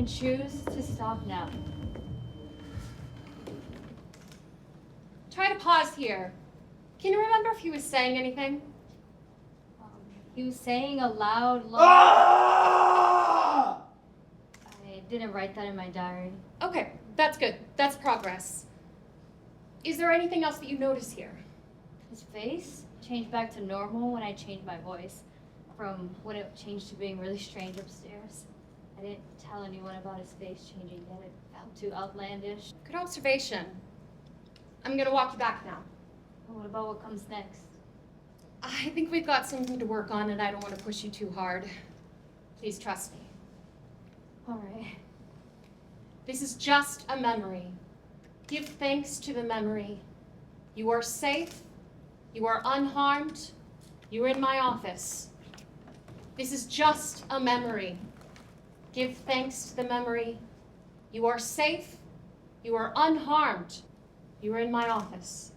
can choose to stop now. Try to pause here. Can you remember if he was saying anything? He was saying a loud, Ah! I didn't write that in my diary. Okay, that's good. That's progress. Is there anything else that you notice here? His face changed back to normal when I changed my voice, from when it changed to being really strange upstairs. I didn't tell anyone about his face changing yet. It felt too outlandish. Good observation. I'm gonna walk you back now. What about what comes next? I think we've got something to work on and I don't want to push you too hard. Please trust me. All right. This is just a memory. Give thanks to the memory. You are safe. You are unharmed. You are in my office. This is just a memory. Give thanks to the memory. You are safe. You are unharmed. You are in my office.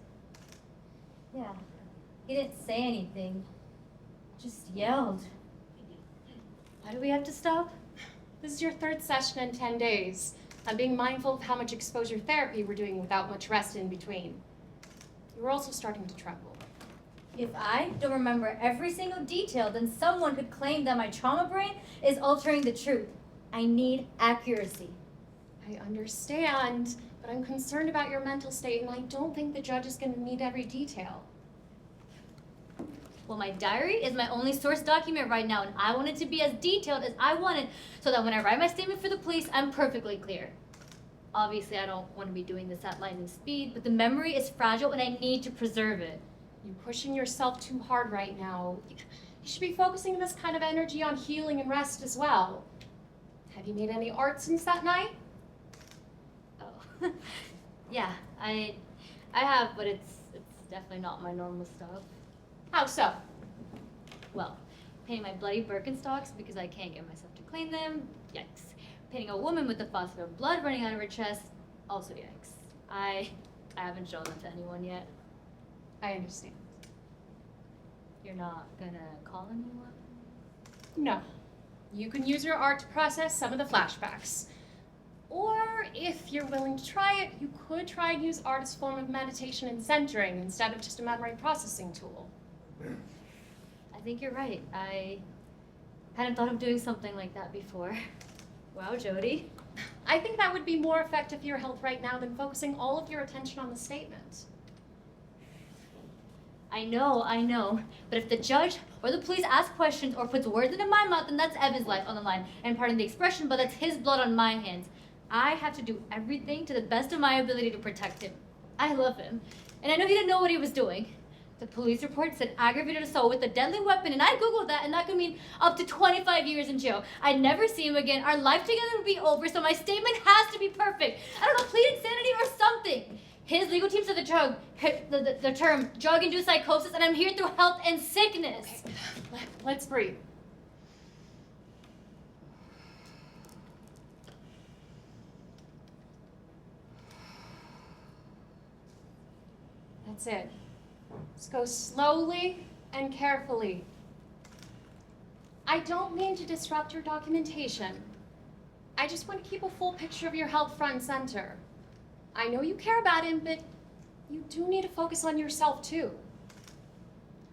Yeah. He didn't say anything. Just yelled. Why do we have to stop? This is your third session in 10 days. I'm being mindful of how much exposure therapy we're doing without much rest in between. You're also starting to tremble. If I don't remember every single detail, then someone could claim that my trauma brain is altering the truth. I need accuracy. I understand, but I'm concerned about your mental state, and I don't think the judge is going to need every detail. Well, my diary is my only source document right now, and I want it to be as detailed as I want it so that when I write my statement for the police, I'm perfectly clear. Obviously, I don't want to be doing this at lightning speed, but the memory is fragile and I need to preserve it. You're pushing yourself too hard right now. You should be focusing this kind of energy on healing and rest as well. Have you made any art since that night? Oh, yeah, I have, but it's definitely not my normal stuff. How so? Well, painting my bloody Birkenstocks because I can't get myself to clean them. Yikes. Painting a woman with the phosphor blood running out of her chest. Also yikes. I haven't shown them to anyone yet. I understand. You're not gonna call anyone? No. You can use your art to process some of the flashbacks. Or if you're willing to try it, you could try and use art as a form of meditation and centering instead of just a memory processing tool. I think you're right. I hadn't thought of doing something like that before. Wow, Jody. I think that would be more effective for your health right now than focusing all of your attention on the statement. I know. But if the judge or the police ask questions or puts words into my mouth, then that's Evan's life on the line. And pardon the expression, but that's his blood on my hands. I have to do everything to the best of my ability to protect him. I love him. And I know he didn't know what he was doing. The police report said aggravated assault with a deadly weapon, and I googled that, and that could mean up to 25 years in jail. I'd never see him again. Our life together would be over, so my statement has to be perfect. I don't know, plead insanity or something. His legal team said the term drug-induced psychosis, and I'm here through health and sickness. Okay, let's breathe. That's it. Just go slowly and carefully. I don't mean to disrupt your documentation. I just want to keep a full picture of your health front and center. I know you care about him, but you do need to focus on yourself too.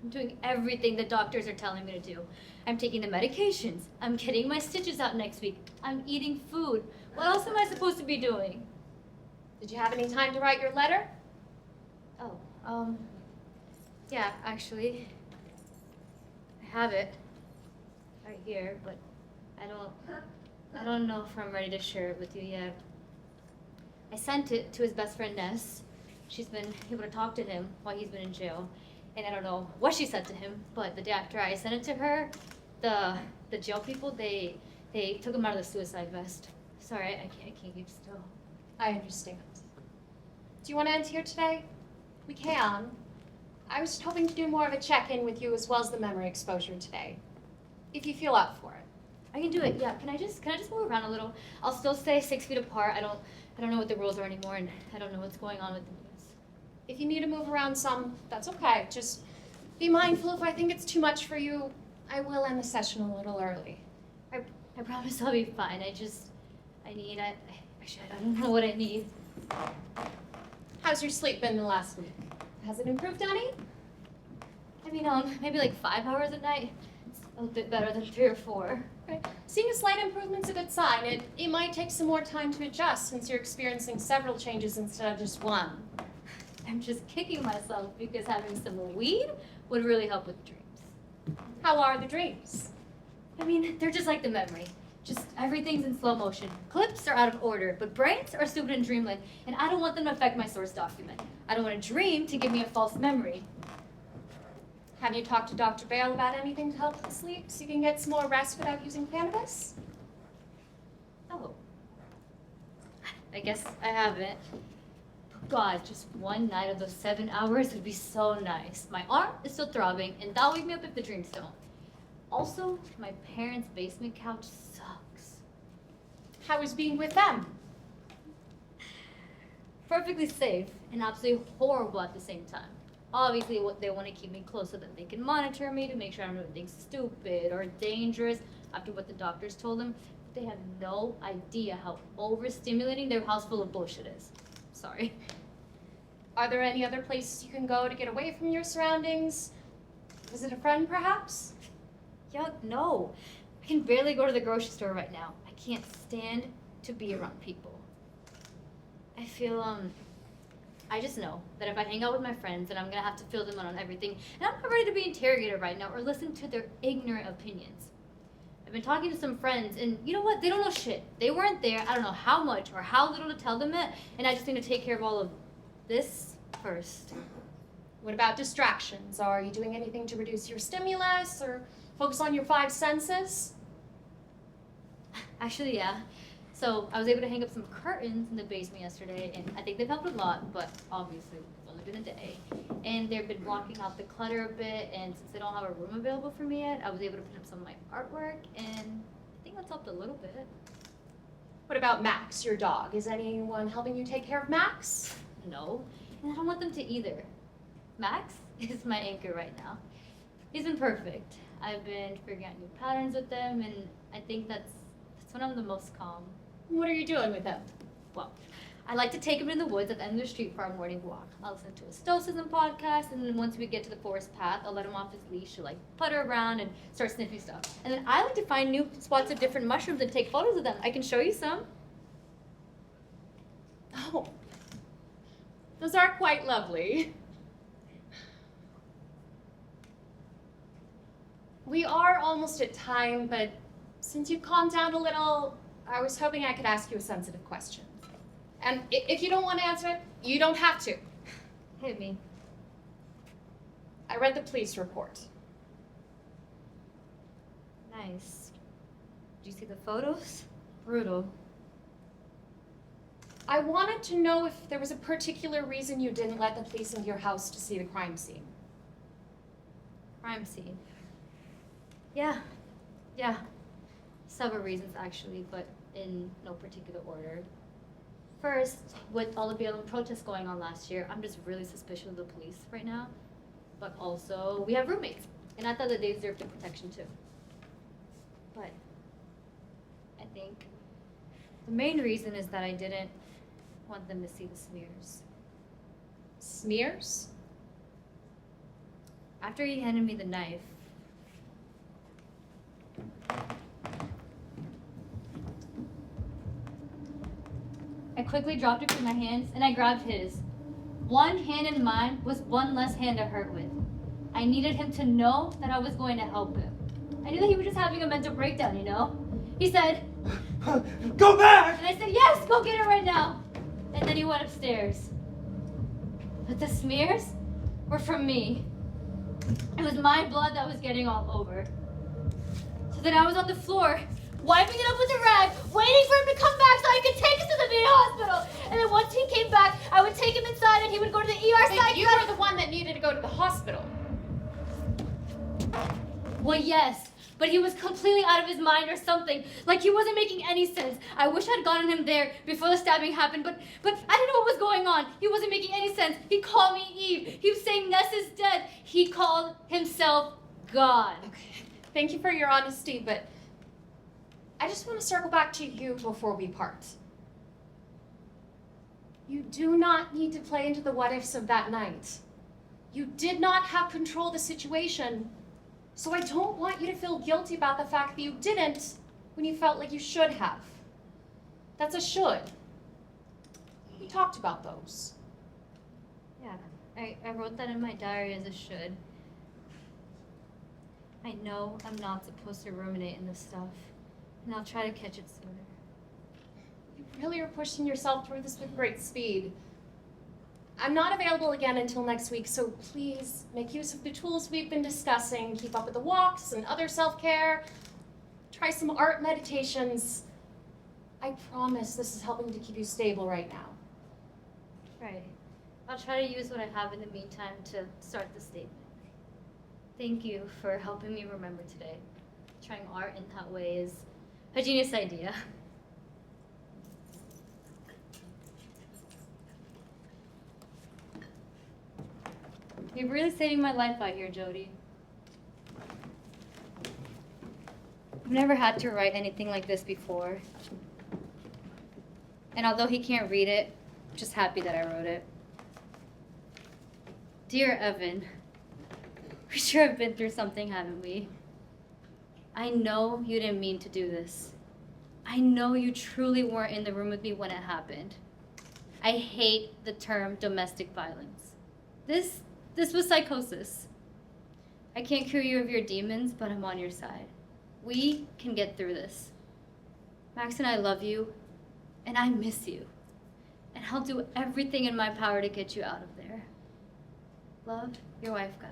I'm doing everything the doctors are telling me to do. I'm taking the medications. I'm getting my stitches out next week. I'm eating food. What else am I supposed to be doing? Did you have any time to write your letter? Oh, yeah, actually, I have it right here, but I don't know if I'm ready to share it with you yet. I sent it to his best friend Ness. She's been able to talk to him while he's been in jail, and I don't know what she said to him, but the day after I sent it to her, the jail people, they took him out of the suicide vest. Sorry, I can't keep still. I understand. Do you want to end here today? We can. I was just hoping to do more of a check-in with you as well as the memory exposure today, if you feel up for it. I can do it. Yeah. Can I just move around a little? I'll still stay 6 feet apart. I don't know what the rules are anymore, and I don't know what's going on with the news. If you need to move around some, that's okay. Just be mindful if I think it's too much for you, I will end the session a little early. I promise I'll be fine. Actually, I don't know what I need. How's your sleep been the last week? Has it improved, Dani? I mean, maybe like 5 hours a night. It's a bit better than 3 or 4. Okay. Seeing a slight improvement's a good sign. It might take some more time to adjust since you're experiencing several changes instead of just one. I'm just kicking myself because having some weed would really help with dreams. How are the dreams? I mean, they're just like the memory. Just everything's in slow motion. Clips are out of order, but brains are stupid and dreamland, and I don't want them to affect my source document. I don't want a dream to give me a false memory. Have you talked to Dr. Bale about anything to help with sleep so you can get some more rest without using cannabis? Oh. I guess I haven't. God, just one night of those 7 hours would be so nice. My arm is still throbbing, and that'll wake me up if the dreams don't. Also, my parents' basement couch sucks. How is being with them? Perfectly safe and absolutely horrible at the same time. Obviously, they want to keep me close so that they can monitor me to make sure I'm not doing things stupid or dangerous after what the doctors told them. They have no idea how overstimulating their house full of bullshit is. Sorry. Are there any other places you can go to get away from your surroundings? Visit a friend, perhaps? Yuck, no. I can barely go to the grocery store right now. I can't stand to be around people. I feel, I just know that if I hang out with my friends, then I'm gonna have to fill them in on everything, and I'm not ready to be interrogated right now or listen to their ignorant opinions. I've been talking to some friends, and you know what? They don't know shit. They weren't there. I don't know how much or how little to tell them it, and I just need to take care of all of this first. What about distractions? Are you doing anything to reduce your stimulus or focus on your 5 senses? Actually, yeah. So I was able to hang up some curtains in the basement yesterday, and I think they've helped a lot, but obviously it's only been a day. And they've been blocking out the clutter a bit, and since they don't have a room available for me yet, I was able to put up some of my artwork, and I think that's helped a little bit. What about Max, your dog? Is anyone helping you take care of Max? No, and I don't want them to either. Max is my anchor right now. He's been perfect. I've been figuring out new patterns with them, and I think that's when I'm the most calm. What are you doing with him? Well, I like to take him in the woods at the end of the street for our morning walk. I'll listen to a stoicism podcast, and then once we get to the forest path, I'll let him off his leash to like putter around and start sniffing stuff. And then I like to find new spots of different mushrooms and take photos of them. I can show you some. Oh, those are quite lovely. We are almost at time, but since you've calmed down a little, I was hoping I could ask you a sensitive question. And if you don't want to answer it, you don't have to. Hit me. I read the police report. Nice. Did you see the photos? Brutal. I wanted to know if there was a particular reason you didn't let the police into your house to see the crime scene. Crime scene. Yeah. Several reasons actually, but in no particular order. First, with all the BLM protests going on last year, I'm just really suspicious of the police right now. But also, we have roommates, and I thought that they deserved the protection too. But I think the main reason is that I didn't want them to see the smears. Smears? After he handed me the knife, I quickly dropped it from my hands and I grabbed his. One hand in mine was one less hand to hurt with. I needed him to know that I was going to help him. I knew that he was just having a mental breakdown, you know? He said, "Go back!" and I said, "Yes, go get it right now." And then he went upstairs. But the smears were from me. It was my blood that was getting all over. So then I was on the floor, wiping it up with a rag, waiting for him to come back so I could take him to the VA hospital. And then once he came back, I would take him inside and he would go to the ER side. But you were the one that needed to go to the hospital. Well, yes, but he was completely out of his mind or something. Like he wasn't making any sense. I wish I'd gotten him there before the stabbing happened, but I didn't know what was going on. He wasn't making any sense. He called me Eve. He was saying Ness is dead. He called himself God. Okay, thank you for your honesty, but I just want to circle back to you before we part. You do not need to play into the what-ifs of that night. You did not have control of the situation, so I don't want you to feel guilty about the fact that you didn't when you felt like you should have. That's a should. We talked about those. Yeah, I wrote that in my diary as a should. I know I'm not supposed to ruminate in this stuff, and I'll try to catch it sooner. You really are pushing yourself through this with great speed. I'm not available again until next week, so please make use of the tools we've been discussing. Keep up with the walks and other self-care. Try some art meditations. I promise this is helping to keep you stable right now. Right. I'll try to use what I have in the meantime to start the statement. Thank you for helping me remember today. Trying art in that way is a genius idea. You're really saving my life out here, Jody. I've never had to write anything like this before. And although he can't read it, I'm just happy that I wrote it. Dear Evan, we sure have been through something, haven't we? I know you didn't mean to do this. I know you truly weren't in the room with me when it happened. I hate the term domestic violence. This was psychosis. I can't cure you of your demons, but I'm on your side. We can get through this. Max and I love you, and I miss you. And I'll do everything in my power to get you out of there. Love, your wife, Guy.